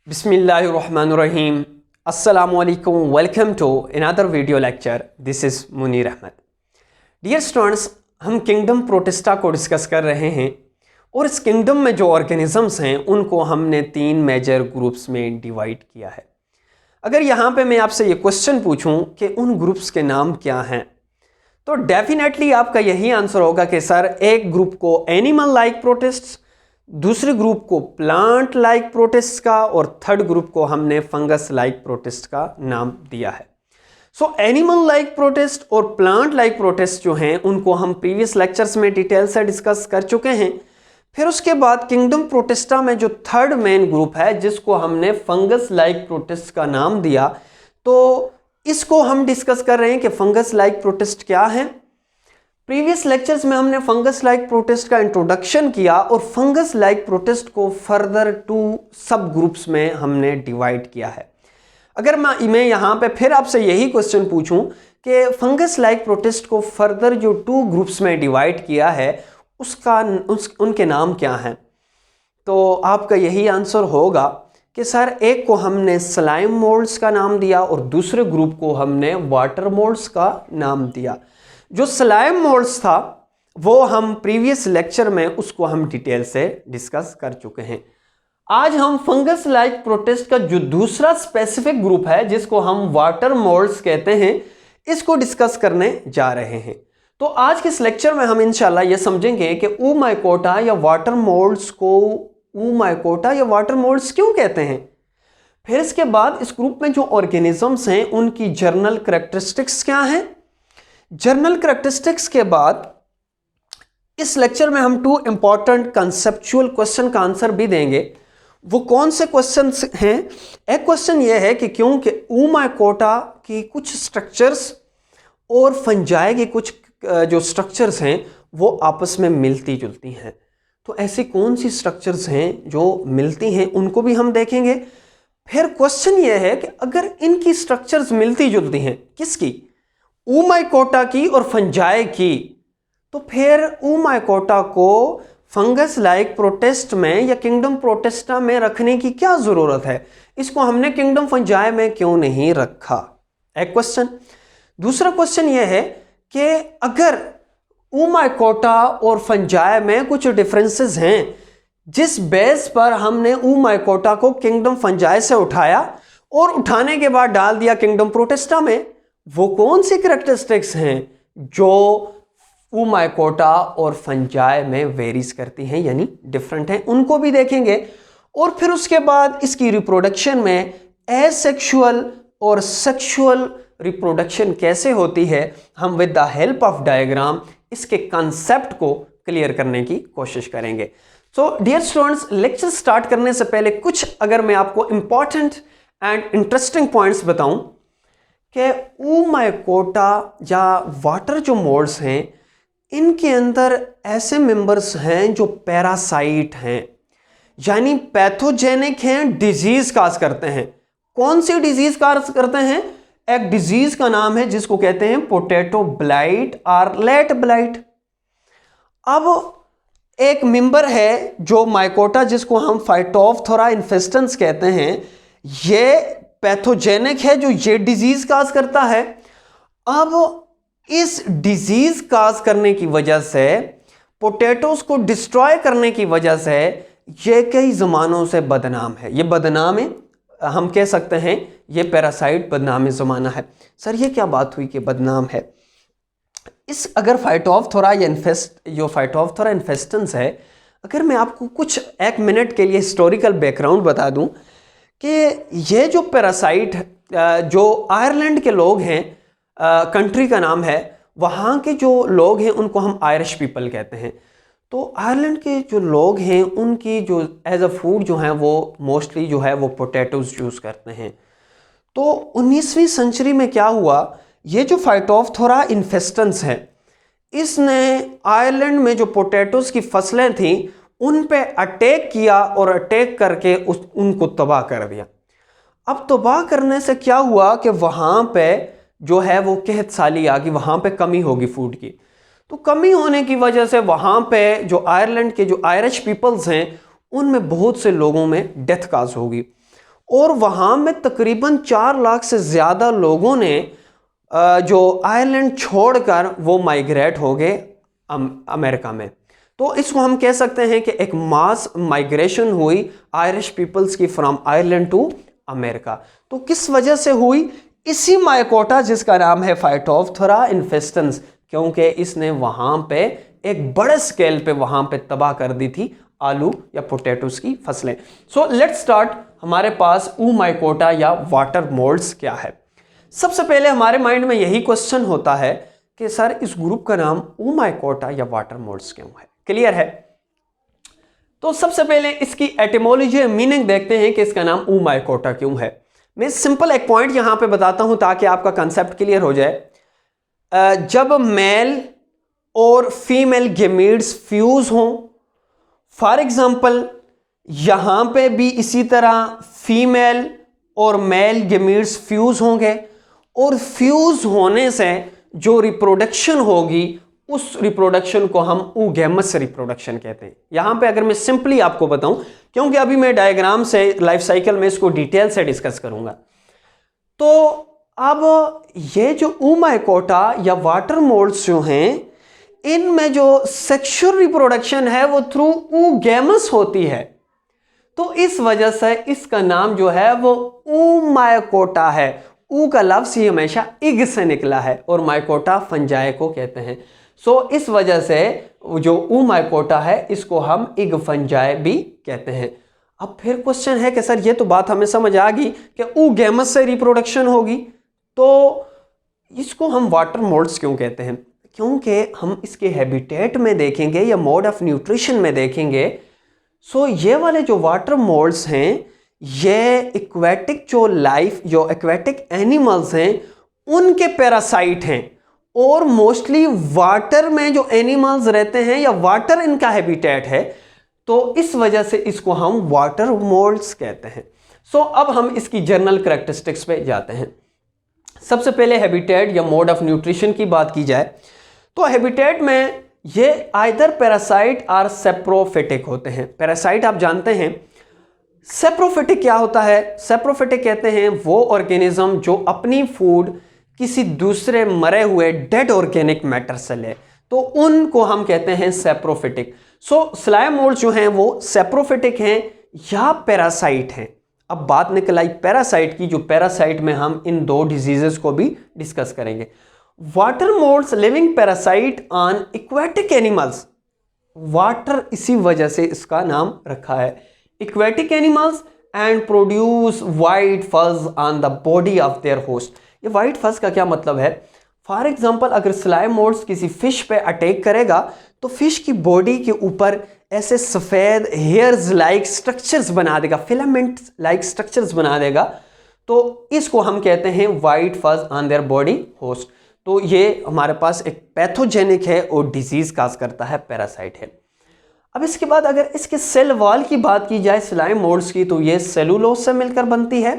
Bismillahirrahmanirrahim. Assalamu alaikum. Welcome to another video lecture. This is Muneer Ahmad. Dear students, हम kingdom protista को discuss कर रहे हैं और इस किंगडम में जो ऑर्गेनिजम्स हैं उनको हमने 3 मेजर ग्रुप्स में डिवाइड किया है। अगर यहाँ पे मैं आपसे ये क्वेश्चन पूछूं कि उन ग्रुप्स के नाम क्या हैं, तो डेफिनेटली आपका यही आंसर होगा कि सर एक ग्रुप को एनिमल लाइक प्रोटिस्ट्स, दूसरे ग्रुप को प्लांट लाइक प्रोटिस्ट का और थर्ड ग्रुप को हमने फंगस लाइक प्रोटिस्ट का नाम दिया है। सो एनिमल लाइक प्रोटिस्ट और प्लांट लाइक प्रोटिस्ट जो हैं उनको हम प्रीवियस लेक्चर्स में डिटेल से डिस्कस कर चुके हैं। फिर उसके बाद किंगडम प्रोटिस्टा में जो थर्ड मेन ग्रुप है जिसको हमने फंगस लाइक प्रोटिस्ट का नाम दिया, तो इसको हम डिस्कस कर रहे हैं कि फंगस लाइक प्रोटिस्ट क्या है। प्रीवियस लेक्चर्स में हमने फंगस लाइक प्रोटिस्ट का इंट्रोडक्शन किया और फंगस लाइक प्रोटिस्ट को फर्दर 2 सब ग्रुप्स में हमने डिवाइड किया है। अगर मैं यहाँ पे फिर आपसे यही क्वेश्चन पूछूं कि फंगस लाइक प्रोटिस्ट को फर्दर जो 2 ग्रुप्स में डिवाइड किया है उनके नाम क्या हैं, तो आपका यही आंसर होगा कि सर एक को हमने स्लाइम मोल्ड्स का नाम दिया और दूसरे ग्रुप को हमने वाटर मोल्ड्स का नाम दिया। जो स्लाइम मोल्ड्स था वो हम प्रीवियस लेक्चर में उसको हम डिटेल से डिस्कस कर चुके हैं। आज हम फंगस लाइक प्रोटिस्ट का जो दूसरा स्पेसिफिक ग्रुप है जिसको हम वाटर मोल्ड्स कहते हैं, इसको डिस्कस करने जा रहे हैं। तो आज के इस लेक्चर में हम इंशाल्लाह ये समझेंगे कि ओमाइकोटा या वाटर मोल्ड्स को ओमाइकोटा या वाटर मोल्ड्स क्यों कहते हैं। फिर इसके बाद इस ग्रुप में जो ऑर्गेनिजम्स हैं उनकी जर्नल कैरेक्टरिस्टिक्स क्या हैं। जर्नल कैरेक्टरिस्टिक्स के बाद इस लेक्चर में हम 2 इंपॉर्टेंट कंसेप्चुअल क्वेश्चन का आंसर भी देंगे। वो कौन से क्वेश्चंस हैं? एक क्वेश्चन ये है कि क्योंकि ओमाइकोटा की कुछ स्ट्रक्चर्स और फंजाई की कुछ जो स्ट्रक्चर्स हैं वो आपस में मिलती जुलती हैं, तो ऐसी कौन सी स्ट्रक्चर्स हैं जो मिलती हैं उनको भी हम देखेंगे। फिर क्वेश्चन ये है कि अगर इनकी स्ट्रक्चर्स मिलती जुलती हैं, किसकी? ओमाइकोटा की और फंजाई की, तो फिर ओमाइकोटा को फंगस लाइक प्रोटिस्ट में या किंगडम प्रोटिस्टा में रखने की क्या ज़रूरत है? इसको हमने किंगडम फंजाई में क्यों नहीं रखा? एक क्वेश्चन। दूसरा क्वेश्चन यह है कि अगर ओमाइकोटा और फंजाई में कुछ डिफरेंसेस हैं जिस बेस पर हमने ओमाइकोटा को किंगडम फंजाई से उठाया और उठाने के बाद डाल दिया किंगडम प्रोटिस्टा में, वो कौन सी कैरेक्टरिस्टिक्स हैं जो ओमाइकोटा और फंजाई में वेरीज करती हैं यानी डिफरेंट हैं, उनको भी देखेंगे। और फिर उसके बाद इसकी रिप्रोडक्शन में एसेक्सुअल और सेक्सुअल रिप्रोडक्शन कैसे होती है, हम with the help of diagram इसके कंसेप्ट को क्लियर करने की कोशिश करेंगे। So dear students, lecture start करने से पहले कुछ अगर मैं आपको इंपॉर्टेंट एंड इंटरेस्टिंग पॉइंट्स बताऊं कि ओमाइकोटा या वाटर जो मोल्ड्स हैं इनके अंदर ऐसे मेंबर्स हैं जो पैरासाइट हैं यानी पैथोजेनिक हैं, डिजीज काज करते हैं। कौन सी डिजीज काज करते हैं? एक डिजीज का नाम है जिसको कहते हैं पोटैटो ब्लाइट और लेट ब्लाइट। अब एक मेंबर है जो माइकोटा जिसको हम फाइटोफथोरा इन्फेस्टेंस कहते हैं, ये पैथोजेनिक है जो ये डिजीज काज करता है। अब इस डिजीज काज करने की वजह से, पोटैटोस को डिस्ट्रॉय करने की वजह से ये कई ज़मानों से बदनाम है। ये बदनाम है, हम कह सकते हैं ये पैरासाइट बदनाम ज़माना है। सर ये क्या बात हुई कि बदनाम है? इस अगर फाइटोफथोरा या जो फाइटोफथोरा इन्फेस्टेंस है, अगर मैं आपको कुछ 1 मिनट के लिए हिस्टोरिकल बैकग्राउंड बता दूं कि ये जो पैरासाइट जो आयरलैंड के लोग हैं, कंट्री का नाम है, वहाँ के जो लोग हैं उनको हम आयरिश पीपल कहते हैं। तो आयरलैंड के जो लोग हैं उनकी जो एज अ फूड जो है वो मोस्टली जो है वो पोटैटोज यूज़ करते हैं। तो 19वीं सेंचुरी में क्या हुआ, ये जो फाइटोफथोरा इन्फेस्टेंस है इसने आयरलैंड में जो पोटैटोज की फसलें थीं उन पे अटैक किया और अटैक करके उनको तबाह कर दिया। अब तबाह करने से क्या हुआ कि वहाँ पे जो है वो कहत साली आ गई, वहाँ पे कमी होगी फूड की। तो कमी होने की वजह से वहाँ पे जो आयरलैंड के जो आयरिश पीपल्स हैं उनमें बहुत से लोगों में डेथ काज होगी। और वहाँ में तकरीबन 4 लाख से ज़्यादा लोगों ने जो आयरलैंड छोड़कर वो माइग्रेट हो गए अमेरिका में। तो इसको हम कह सकते हैं कि एक मास माइग्रेशन हुई आयरिश पीपल्स की फ्रॉम आयरलैंड टू अमेरिका। तो किस वजह से हुई? इसी माइकोटा जिसका नाम है फाइटोप्थोरा इन्फेस्टेंस, क्योंकि इसने वहाँ पे एक बड़े स्केल पे वहाँ पे तबाह कर दी थी आलू या पोटैटोस की फसलें। So let's start. हमारे पास ऊमाइकोटा या वाटर मोल्ड्स क्या है? सबसे पहले हमारे माइंड में यही क्वेश्चन होता है कि सर इस ग्रुप का नाम ऊमाइकोटा या वाटर मोल्ड्स क्यों है? क्लियर है? तो सबसे पहले इसकी एटिमोलॉजी मीनिंग देखते हैं कि इसका नाम ऊमाइकोटा क्यों है। मैं सिंपल एक पॉइंट यहां पे बताता हूं ताकि आपका कंसेप्ट क्लियर हो जाए। जब मेल और फीमेल गेमीट्स फ्यूज हों, फॉर एग्जांपल यहां पे भी इसी तरह फीमेल और मेल गेमीट्स फ्यूज होंगे और फ्यूज होने से जो रिप्रोडक्शन होगी उस रिप्रोडक्शन को हम ऊगैमस रिप्रोडक्शन कहते हैं। यहां पे अगर मैं सिंपली आपको बताऊं, क्योंकि अभी मैं डायग्राम से लाइफ साइकिल में इसको डिटेल से डिस्कस करूंगा। तो अब ये जो ऊमाइकोटा या वाटर मोल्ड्स जो हैं, इनमें जो सेक्सुअल रिप्रोडक्शन है वो थ्रू ऊगैमस होती है। तो इस वजह से इसका नाम जो है वो ऊमाइकोटा है। ऊ का लफ्ज ही हमेशा इग से निकला है और माइकोटा फंजाई को कहते हैं। सो इस वजह से जो ऊमाइकोटा है इसको हम इग फंजाई भी कहते हैं। अब फिर क्वेश्चन है कि सर ये तो बात हमें समझ आ गई कि ऊगैमस से रिप्रोडक्शन होगी, तो इसको हम वाटर मोल्ड्स क्यों कहते हैं? क्योंकि हम इसके हैबिटेट में देखेंगे या मोड ऑफ न्यूट्रिशन में देखेंगे। सो ये वाले जो वाटर मोल्ड्स हैं, ये एक्वेटिक जो लाइफ जो एक्वेटिक एनिमल्स हैं उनके पैरासाइट हैं और मोस्टली वाटर में जो एनिमल्स रहते हैं या वाटर इनका हैबिटेट है, तो इस वजह से इसको हम वाटर मोल्ड्स कहते हैं। सो अब हम इसकी जनरल कैरेक्टरिस्टिक्स पे जाते हैं। सबसे पहले हैबिटेट या मोड ऑफ न्यूट्रिशन की बात की जाए तो हैबिटेट में ये आइदर पैरासाइट और सेप्रोफिटिक होते हैं। पैरासाइट आप जानते हैं। सेप्रोफिटिक क्या होता है? सेप्रोफिटिक कहते हैं वो ऑर्गेनिज्म जो अपनी फूड किसी दूसरे मरे हुए डेड ऑर्गेनिक मैटर से ले, तो उनको हम कहते हैं सेप्रोफिटिक। सो स्लाइम मोल्ड जो हैं वो सेप्रोफिटिक हैं या पैरासाइट हैं। अब बात निकल आई पैरासाइट की, जो पैरासाइट में हम इन दो डिजीजेस को भी डिस्कस करेंगे। Water moulds living parasite on aquatic animals. Water इसी वजह से इसका नाम रखा है, aquatic animals, and produce white fuzz on the body of their host. ये वाइट फज का क्या मतलब है? फॉर एग्जाम्पल अगर स्लाइम मोल्ड्स किसी फिश पे अटैक करेगा तो फिश की बॉडी के ऊपर ऐसे सफ़ेद हेयर्स लाइक स्ट्रक्चर्स बना देगा, फिलामेंट लाइक स्ट्रक्चर्स बना देगा, तो इसको हम कहते हैं white fuzz on their body host. तो ये हमारे पास एक पैथोजेनिक है और डिजीज काज करता है, पैरासाइट है। अब इसके बाद अगर इसके सेल वॉल की बात की जाए स्लाइम मोल्ड्स की, तो ये सेलुलोज से मिलकर बनती है।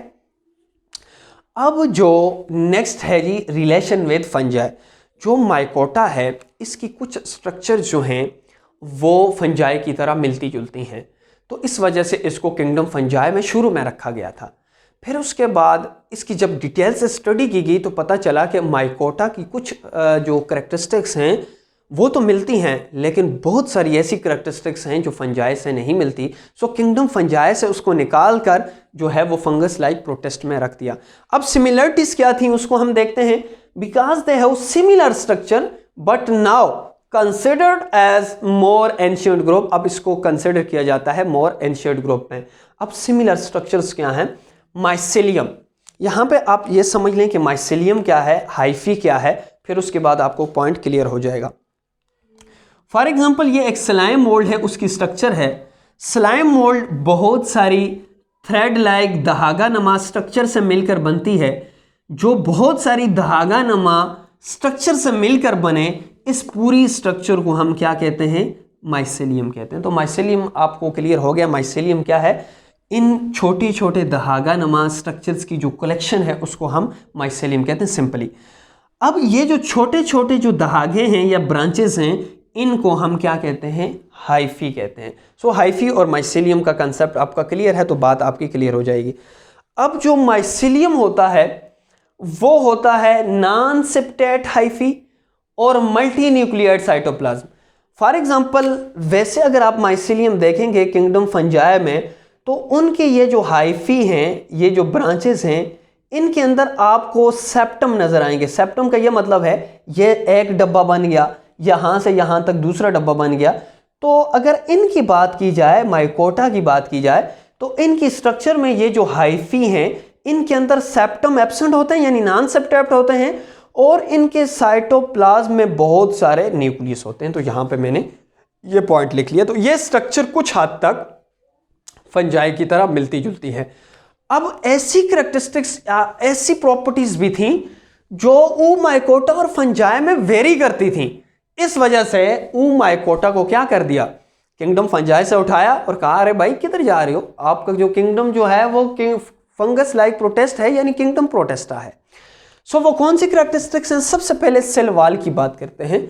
अब जो नेक्स्ट है जी रिलेशन विद फंजाई। जो माइकोटा है इसकी कुछ स्ट्रक्चर जो हैं वो फंजाई की तरह मिलती जुलती हैं, तो इस वजह से इसको किंगडम फंजाई में शुरू में रखा गया था। फिर उसके बाद इसकी जब डिटेल से स्टडी की गई तो पता चला कि माइकोटा की कुछ जो करेक्टरिस्टिक्स हैं वो तो मिलती हैं, लेकिन बहुत सारी ऐसी करेक्टरिस्टिक्स हैं जो फंजाई से नहीं मिलती। सो किंगडम फंजाई से उसको निकाल कर जो है वो फंगस लाइक प्रोटिस्ट में रख दिया। अब सिमिलरिटीज क्या थी उसको हम देखते हैं। Because they have similar structure but now considered as more ancient group. अब इसको कंसिडर किया जाता है मोर एंशिएंट ग्रुप में। अब सिमिलर स्ट्रक्चर्स क्या हैं? माइसेलियम, यहाँ पे आप ये समझ लें कि माइसेलियम क्या है, हाइफी क्या है, फिर उसके बाद आपको पॉइंट क्लियर हो जाएगा। फॉर एग्जाम्पल ये एक स्लाइम मोल्ड है, उसकी स्ट्रक्चर है। स्लाइम मोल्ड बहुत सारी थ्रेड लाइक धागा नमा स्ट्रक्चर से मिलकर बनती है। जो बहुत सारी धागा नमा स्ट्रक्चर से मिलकर बने, इस पूरी स्ट्रक्चर को हम क्या कहते हैं? माइसेलियम कहते हैं। तो माइसेलियम आपको क्लियर हो गया, माइसेलियम क्या है? इन छोटी छोटे धागा नमा स्ट्रक्चर्स की जो कलेक्शन है उसको हम माइसेलियम कहते हैं सिंपली। अब ये जो छोटे छोटे जो धागे हैं या ब्रांचेस हैं, इनको हम क्या कहते हैं? हाइफी कहते हैं। सो हाइफी और माइसेलियम का कंसेप्ट आपका क्लियर है तो बात आपकी क्लियर हो जाएगी। अब जो माइसिलियम होता है वो होता है नॉन सेप्टेट हाइफी और multi nucleoid cytoplasm. For example वैसे अगर आप माइसिलियम देखेंगे किंगडम फंजाई में, तो उनके ये जो हाइफी हैं, ये जो ब्रांचेस हैं, इनके अंदर आपको सेप्टम नजर आएंगे। सेप्टम का ये मतलब है ये एक डब्बा बन गया, यहां से यहां तक दूसरा डब्बा बन गया। तो अगर इनकी बात की जाए, माइकोटा की बात की जाए, तो इनकी स्ट्रक्चर में ये जो हाइफी हैं, इनके अंदर सेप्टम एब्सेंट होते हैं यानी नॉन सेप्टेट होते हैं, और इनके साइटोप्लाज्म में बहुत सारे न्यूक्लियस होते हैं। तो यहां पे मैंने ये पॉइंट लिख लिया। तो ये स्ट्रक्चर कुछ हद तक फंजाई की तरह मिलती जुलती है। अब ऐसी कैरेक्टरिस्टिक्स या ऐसी प्रॉपर्टीज भी थी जो oomycota और फंजाई में वेरी करती थी। इस वजह से oomycota को क्या कर दिया, किंगडम फंजाई से उठाया और कहा अरे भाई किधर जा रहे हो, आपका जो किंगडम जो है वो फंगस लाइक प्रोटिस्ट है यानी किंगडम प्रोटिस्टा है। सो वो कौन सी कैरेक्टरिस्टिक्स हैं? सबसे पहले सेल वॉल की बात करते हैं।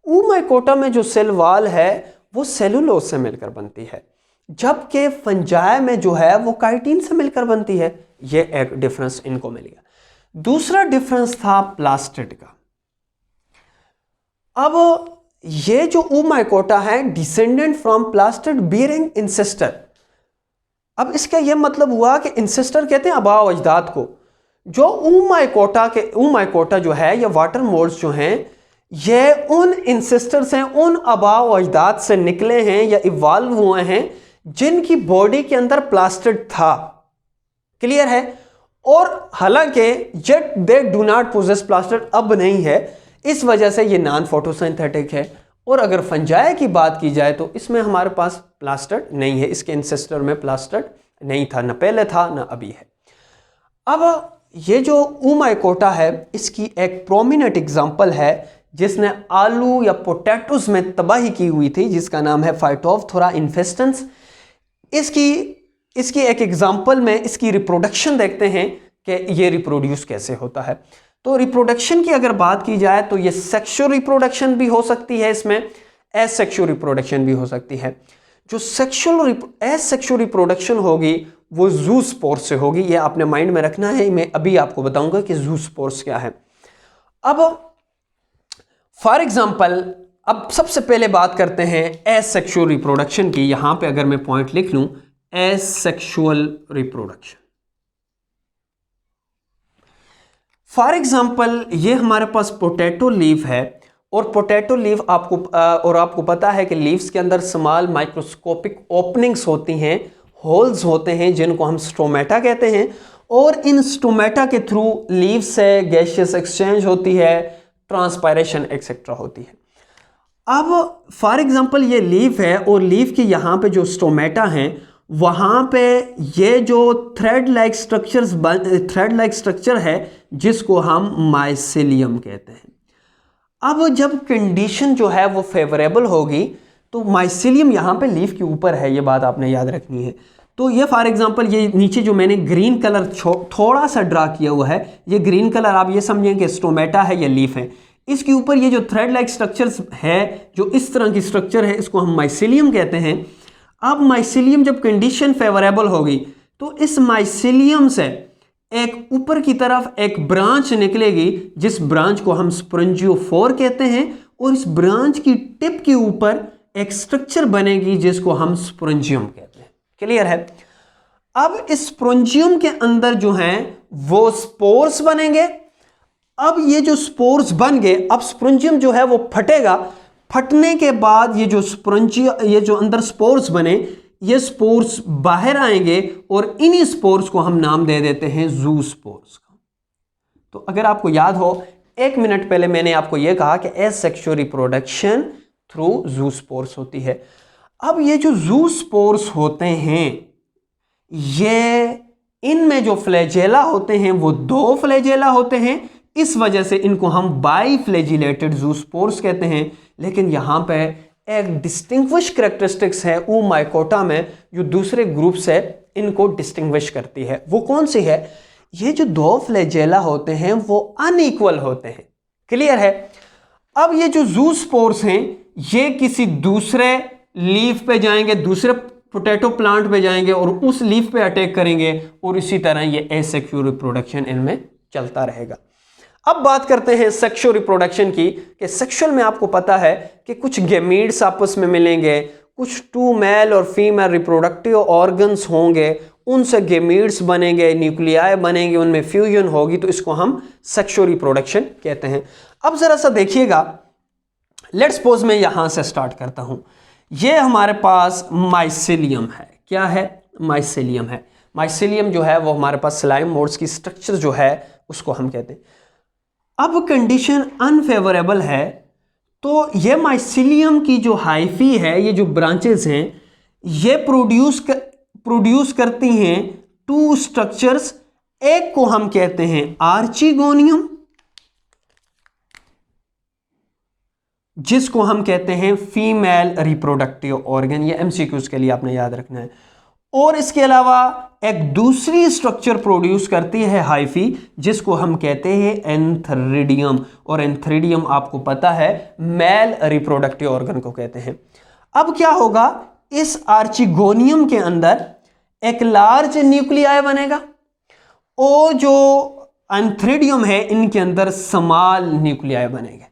oomycota में जो सेल वॉल है वो सेलुलोज से मिलकर बनती है, जबकि फंजाई में जो है वो काइटिन से मिलकर बनती है। ये एक डिफरेंस इनको मिल गया। दूसरा डिफरेंस था प्लास्टिड का। अब ये जो oomycota है descendant from plastid bearing ancestor. अब इसका यह मतलब हुआ कि इंसेस्टर कहते हैं आबाओ अजदाद को। जो oomycota जो है या वाटर मोल्ड्स जो हैं, ये उन इंसेस्टर से, उन आबाओ अजदाद से निकले हैं या इवॉल्व हुए हैं जिनकी बॉडी के अंदर प्लास्टिड था। क्लियर है? और हालांकि jet they do not possess plastid अब नहीं है, इस वजह से ये नॉन फोटोसिंथेटिक है। और अगर फंजाई की बात की जाए तो इसमें हमारे पास प्लास्टिड नहीं है, इसके इंसेस्टर में प्लास्टिड नहीं था, न पहले था न अभी है। अब ये जो oomycota है इसकी एक प्रोमिनेंट एग्जांपल है जिसने आलू या पोटैटोज में तबाही की हुई थी, जिसका नाम है फाइटोप्थोरा इन्फेस्टेंस। इसकी एक एग्जांपल में इसकी रिप्रोडक्शन देखते हैं कि ये रिप्रोड्यूस कैसे होता है। तो रिप्रोडक्शन की अगर बात की जाए तो ये सेक्सुअल रिप्रोडक्शन भी हो सकती है, इसमें एसेक्सुअल रिप्रोडक्शन भी हो सकती है। जो एसेक्सुअल रिप्रोडक्शन होगी वो ज़ूस्पोर्स से होगी, ये आपने माइंड में रखना है। मैं अभी आपको बताऊंगा कि ज़ूस्पोर्स क्या है। अब फॉर एग्जांपल अब सबसे पहले बात करते हैं एसेक्सुअल रिप्रोडक्शन की। यहां पे अगर मैं पॉइंट लिख लूं, एसेक्सुअल रिप्रोडक्शन। फॉर एग्जाम्पल ये हमारे पास पोटैटो लीफ है, और पोटैटो लीफ आपको पता है कि लीव्स के अंदर स्मॉल माइक्रोस्कोपिक ओपनिंग्स होती हैं, होल्स होते हैं जिनको हम स्टोमेटा कहते हैं, और इन स्टोमेटा के थ्रू लीव से गैसियस एक्सचेंज होती है, ट्रांसपायरेशन एक्सेट्रा होती है। अब फॉर एग्जाम्पल ये लीफ है और लीफ के यहाँ पे जो स्टोमेटा हैं वहाँ पे ये जो थ्रेड लाइक स्ट्रक्चर है जिसको हम माइसिलियम कहते हैं। अब जब कंडीशन जो है वो फेवरेबल होगी तो माइसिलियम यहाँ पे लीफ के ऊपर है, ये बात आपने याद रखनी है। तो ये फॉर एग्जांपल ये नीचे जो मैंने ग्रीन कलर थोड़ा सा ड्रा किया हुआ है, ये ग्रीन कलर आप ये समझें कि स्टोमेटा है या लीफ है। इसके ऊपर ये जो थ्रेड लाइक स्ट्रक्चर्स है, जो इस तरह की स्ट्रक्चर है, इसको हम माइसिलियम कहते हैं। अब माइसिलियम जब कंडीशन फेवरेबल होगी तो इस माइसिलियम से एक ऊपर की तरफ एक ब्रांच निकलेगी जिस ब्रांच को हम स्पोरेंजियोफोर कहते हैं, और इस ब्रांच की टिप के ऊपर एक स्ट्रक्चर बनेगी जिसको हम स्पोरेंजियम कहते हैं। क्लियर है? अब इस स्पोरेंजियम के अंदर जो हैं वो स्पोर्स बनेंगे। अब ये जो स्पोर्स बन गए, अब स्पोरेंजियम जो है वो फटेगा। फटने के बाद ये जो अंदर स्पोर्स बने, ये स्पोर्स बाहर आएंगे और इन्हीं स्पोर्स को हम नाम दे देते हैं ज़ूस्पोर्स का। तो अगर आपको याद हो, 1 मिनट पहले मैंने आपको यह कहा कि एसेक्सुअल रिप्रोडक्शन थ्रू ज़ूस्पोर्स होती है। अब ये जो ज़ूस्पोर्स होते हैं, ये इनमें जो फ्लैजेला होते हैं वो 2 फ्लैजेला होते हैं, इस वजह से इनको हम बाईफ्लैजिलेटेड ज़ूस्पोर्स कहते हैं। लेकिन यहाँ पे एक डिस्टिंग्विश कैरेक्टरिस्टिक्स है oomycota में जो दूसरे ग्रुप से इनको डिस्टिंग्विश करती है। वो कौन सी है? ये जो 2 फ्लैजेला होते हैं वो अनइक्वल होते हैं। क्लियर है? अब ये जो ज़ूस्पोर्स हैं ये किसी दूसरे लीफ पे जाएंगे, दूसरे पोटैटो प्लांट पे जाएंगे और उस लीफ पे अटैक करेंगे और इसी तरह ये एसेक्सुअल रिप्रोडक्शन इनमें चलता रहेगा। अब बात करते हैं सेक्सुअल रिप्रोडक्शन की, कि सेक्सुअल में आपको पता है कि कुछ गैमीट्स आपस में मिलेंगे, कुछ 2 मेल और फीमेल रिप्रोडक्टिव ऑर्गन्स होंगे, उनसे गैमीट्स बनेंगे, न्यूक्लियाई बनेंगे, उनमें फ्यूजन होगी, तो इसको हम सेक्सुअल रिप्रोडक्शन कहते हैं। अब जरा सा देखिएगा, लेट्स सपोज मैं यहां से स्टार्ट करता हूं। ये हमारे पास माइसेलियम है। क्या है? माइसेलियम है। माइसेलियम जो है वो हमारे पास स्लाइम मोड्स की स्ट्रक्चर जो है उसको हम कहते हैं। अब कंडीशन अनफेवरेबल है, तो ये माइसेलियम की जो हाइफी है, ये जो ब्रांचेस हैं, ये प्रोड्यूस करती हैं 2 स्ट्रक्चर्स। एक को हम कहते हैं आर्चिगोनियम, जिसको हम कहते हैं फीमेल रिप्रोडक्टिव ऑर्गन। ये एमसीक्यूज के लिए आपने याद रखना है। और इसके अलावा एक दूसरी स्ट्रक्चर प्रोड्यूस करती है हाइफी, जिसको हम कहते हैं एंथ्रिडियम। और एंथ्रिडियम आपको पता है मेल रिप्रोडक्टिव ऑर्गन को कहते हैं। अब क्या होगा, इस आर्चिगोनियम के अंदर एक लार्ज न्यूक्लियाई बनेगा और जो एंथ्रिडियम है इनके अंदर स्मॉल न्यूक्लियाई बनेंगे।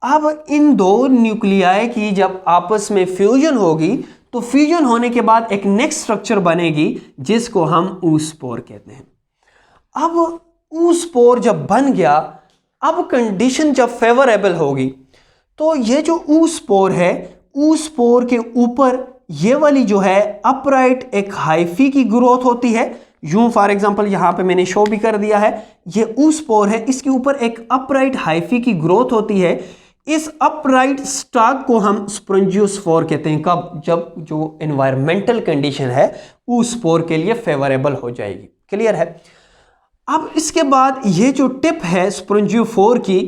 अब इन 2 न्यूक्लियाई की जब आपस में फ्यूजन होगी, तो फ्यूजन होने के बाद एक नेक्स्ट स्ट्रक्चर बनेगी जिसको हम ऊस्पोर कहते हैं। अब ऊस्पोर जब बन गया, अब कंडीशन जब फेवरेबल होगी, तो ये जो ऊस्पोर है, ऊस्पोर के ऊपर ये वाली जो है अपराइट एक हाइफी की ग्रोथ होती है। यूं फॉर एग्जांपल यहां पे मैंने शो भी कर दिया है, ये ऊस्पोर है, इसके ऊपर एक अपराइट हाइफी की ग्रोथ होती है। इस अपराइट स्टॉक को हम स्पोरेंजियोस्पोर कहते हैं। कब? जब जो एनवायरमेंटल कंडीशन है ऊस्पोर के लिए फेवरेबल हो जाएगी। क्लियर है? अब इसके बाद ये जो टिप है स्पोरेंजियोफोर की,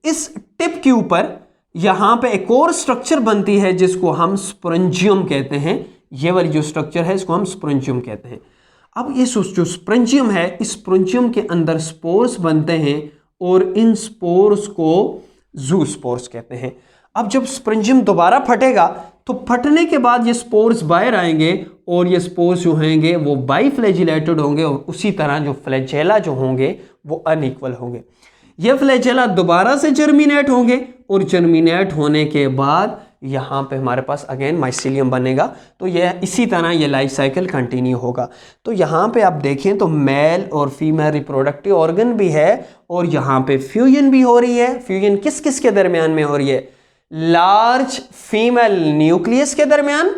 इस टिप के ऊपर यहां पे एक और स्ट्रक्चर बनती है जिसको हम स्पोरेंजियम कहते हैं। ये वाली जो स्ट्रक्चर है इसको हम स्पोरेंजियम कहते हैं। अब ये जो स्पोरेंजियम है, इस स्पोरेंजियम के अंदर स्पोर्स बनते हैं और इन स्पोर्स को ज़ूस्पोर्स कहते हैं। अब जब स्पोरेंजियम दोबारा फटेगा, तो फटने के बाद ये स्पोर्स बाहर आएंगे और ये स्पोर्स जो होंगे वो बाइफ्लैजिलेटेड होंगे और उसी तरह जो फ्लैजेला जो होंगे वो अनइक्वल होंगे। ये फ्लैजेला दोबारा से जर्मिनेट होंगे और जर्मिनेट होने के बाद यहाँ पे हमारे पास अगेन माइसेलियम बनेगा। तो ये इसी तरह ये लाइफ साइकिल कंटिन्यू होगा। तो यहाँ पे आप देखें तो मेल और फीमेल रिप्रोडक्टिव ऑर्गन भी है और यहाँ पे फ्यूजन भी हो रही है। फ्यूजन किस किस के दरमियान में हो रही है? लार्ज फीमेल न्यूक्लियस के दरमियान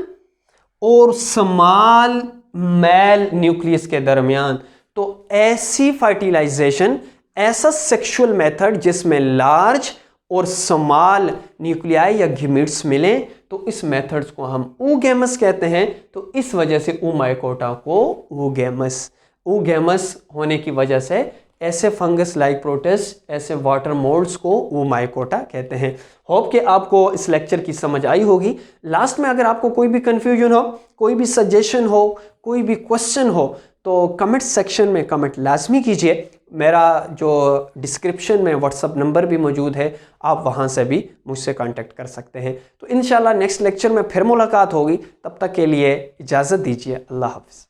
और स्मॉल मेल न्यूक्लियस के दरमियान। तो ऐसी फर्टिलाइजेशन, ऐसा सेक्सुअल मेथड जिसमें लार्ज और स्मॉल न्यूक्लियाई या गैमीट्स मिलें, तो इस मेथड्स को हम oogamous कहते हैं। तो इस वजह से oomycota को oogamous होने की वजह से ऐसे फंगस लाइक प्रोटिस्ट, ऐसे वाटर मोल्ड्स को oomycota कहते हैं। होप कि आपको इस लेक्चर की समझ आई होगी। लास्ट में अगर आपको कोई भी कंफ्यूजन हो, कोई भी सजेशन हो, कोई भी क्वेश्चन हो, तो कमेंट सेक्शन में कमेंट लाजमी कीजिए। मेरा जो डिस्क्रिप्शन में व्हाट्सअप नंबर भी मौजूद है, आप वहां से भी मुझसे कांटेक्ट कर सकते हैं। तो इंशाल्लाह नेक्स्ट लेक्चर में फिर मुलाकात होगी। तब तक के लिए इजाज़त दीजिए। अल्लाह हाफ़िज़।